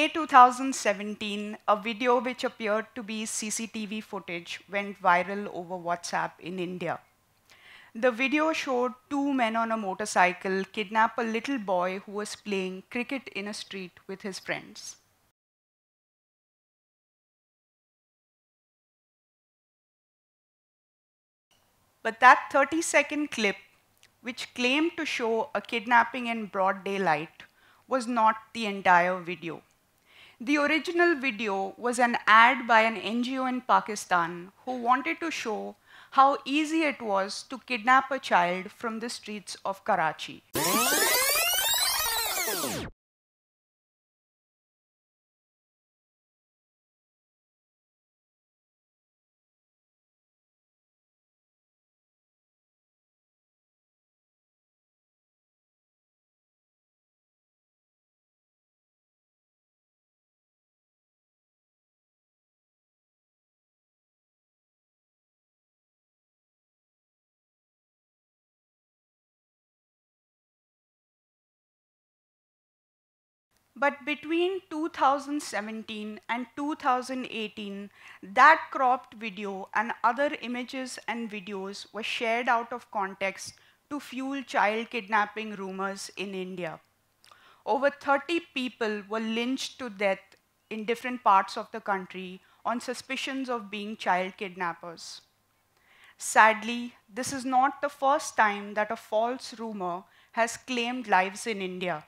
May 2017, a video which appeared to be CCTV footage went viral over WhatsApp in India. The video showed two men on a motorcycle kidnap a little boy who was playing cricket in a street with his friends. But that 30-second clip, which claimed to show a kidnapping in broad daylight, was not the entire video. The original video was an ad by an NGO in Pakistan who wanted to show how easy it was to kidnap a child from the streets of Karachi. But between 2017 and 2018, that cropped video and other images and videos were shared out of context to fuel child kidnapping rumors in India. Over 30 people were lynched to death in different parts of the country on suspicions of being child kidnappers. Sadly, this is not the first time that a false rumor has claimed lives in India.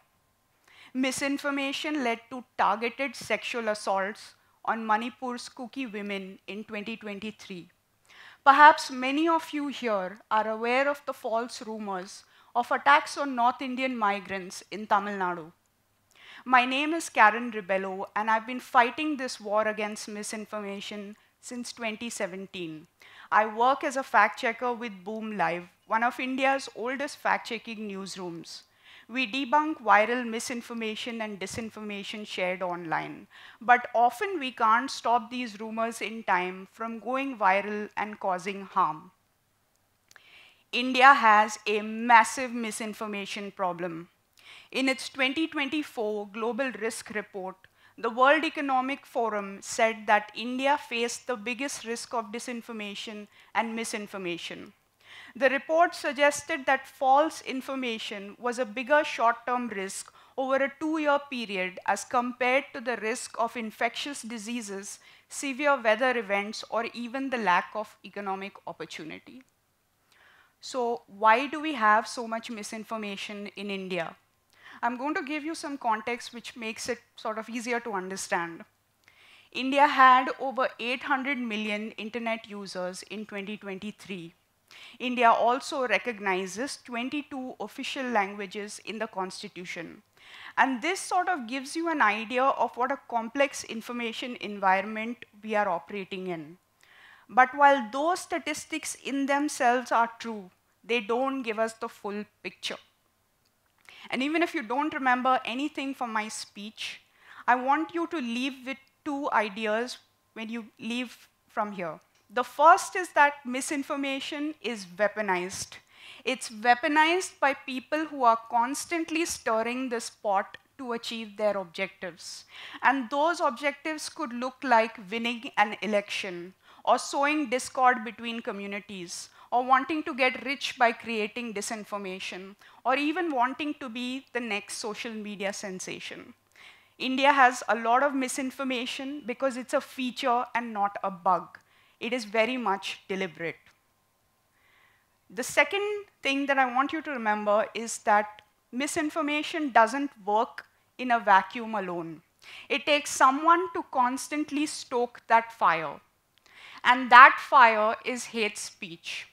Misinformation led to targeted sexual assaults on Manipur's Kuki women in 2023. Perhaps many of you here are aware of the false rumors of attacks on North Indian migrants in Tamil Nadu. My name is Karen Ribello, and I've been fighting this war against misinformation since 2017. I work as a fact checker with Boom Live, one of India's oldest fact-checking newsrooms. We debunk viral misinformation and disinformation shared online, but often we can't stop these rumors in time from going viral and causing harm. India has a massive misinformation problem. In its 2024 Global Risk Report, the World Economic Forum said that India faced the biggest risk of disinformation and misinformation. The report suggested that false information was a bigger short-term risk over a 2-year period as compared to the risk of infectious diseases, severe weather events, or even the lack of economic opportunity. So why do we have so much misinformation in India? I'm going to give you some context which makes it sort of easier to understand. India had over 800 million internet users in 2023. India also recognizes 22 official languages in the constitution. And this sort of gives you an idea of what a complex information environment we are operating in. But while those statistics in themselves are true, they don't give us the full picture. And even if you don't remember anything from my speech, I want you to leave with two ideas when you leave from here. The first is that misinformation is weaponized. It's weaponized by people who are constantly stirring this pot to achieve their objectives. And those objectives could look like winning an election, or sowing discord between communities, or wanting to get rich by creating disinformation, or even wanting to be the next social media sensation. India has a lot of misinformation because it's a feature and not a bug. It is very much deliberate. The second thing that I want you to remember is that misinformation doesn't work in a vacuum alone. It takes someone to constantly stoke that fire. And that fire is hate speech.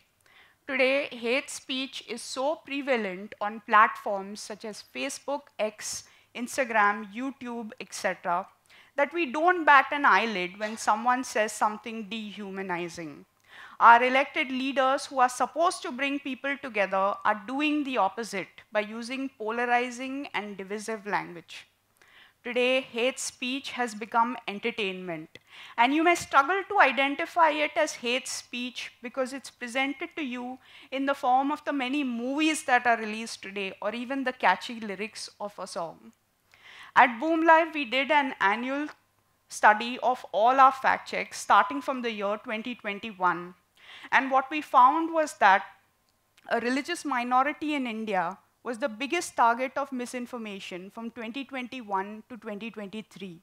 Today, hate speech is so prevalent on platforms such as Facebook, X, Instagram, YouTube, etc., that we don't bat an eyelid when someone says something dehumanizing. Our elected leaders who are supposed to bring people together are doing the opposite by using polarizing and divisive language. Today, hate speech has become entertainment. And you may struggle to identify it as hate speech because it's presented to you in the form of the many movies that are released today, or even the catchy lyrics of a song. At Boom Live, we did an annual study of all our fact checks starting from the year 2021. And what we found was that a religious minority in India was the biggest target of misinformation from 2021 to 2023.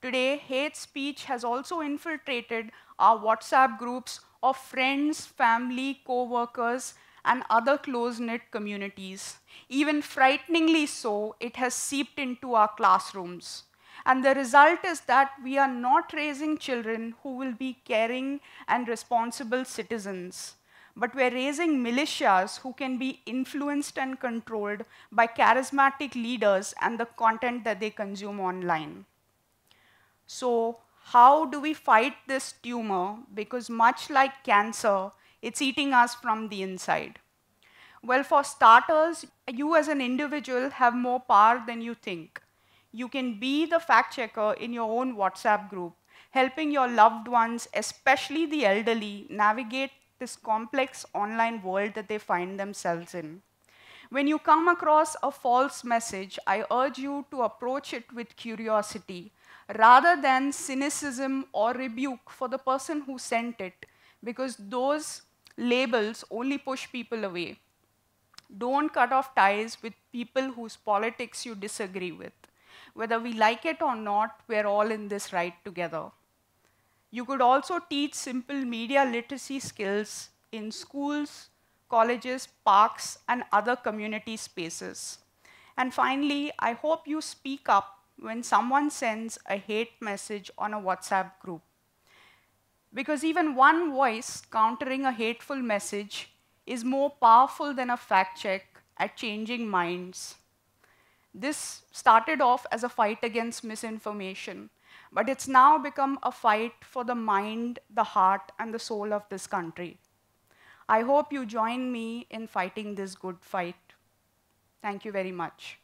Today, hate speech has also infiltrated our WhatsApp groups of friends, family, co-workers, and other close-knit communities. Even frighteningly so, it has seeped into our classrooms. And the result is that we are not raising children who will be caring and responsible citizens, but we're raising militias who can be influenced and controlled by charismatic leaders and the content that they consume online. So how do we fight this tumor? Because much like cancer, it's eating us from the inside. Well, for starters, you as an individual have more power than you think. You can be the fact checker in your own WhatsApp group, helping your loved ones, especially the elderly, navigate this complex online world that they find themselves in. When you come across a false message, I urge you to approach it with curiosity rather than cynicism or rebuke for the person who sent it, because those labels only push people away. Don't cut off ties with people whose politics you disagree with. Whether we like it or not, we're all in this ride together. You could also teach simple media literacy skills in schools, colleges, parks, and other community spaces. And finally, I hope you speak up when someone sends a hate message on a WhatsApp group. Because even one voice countering a hateful message is more powerful than a fact check at changing minds. This started off as a fight against misinformation, but it's now become a fight for the mind, the heart, and the soul of this country. I hope you join me in fighting this good fight. Thank you very much.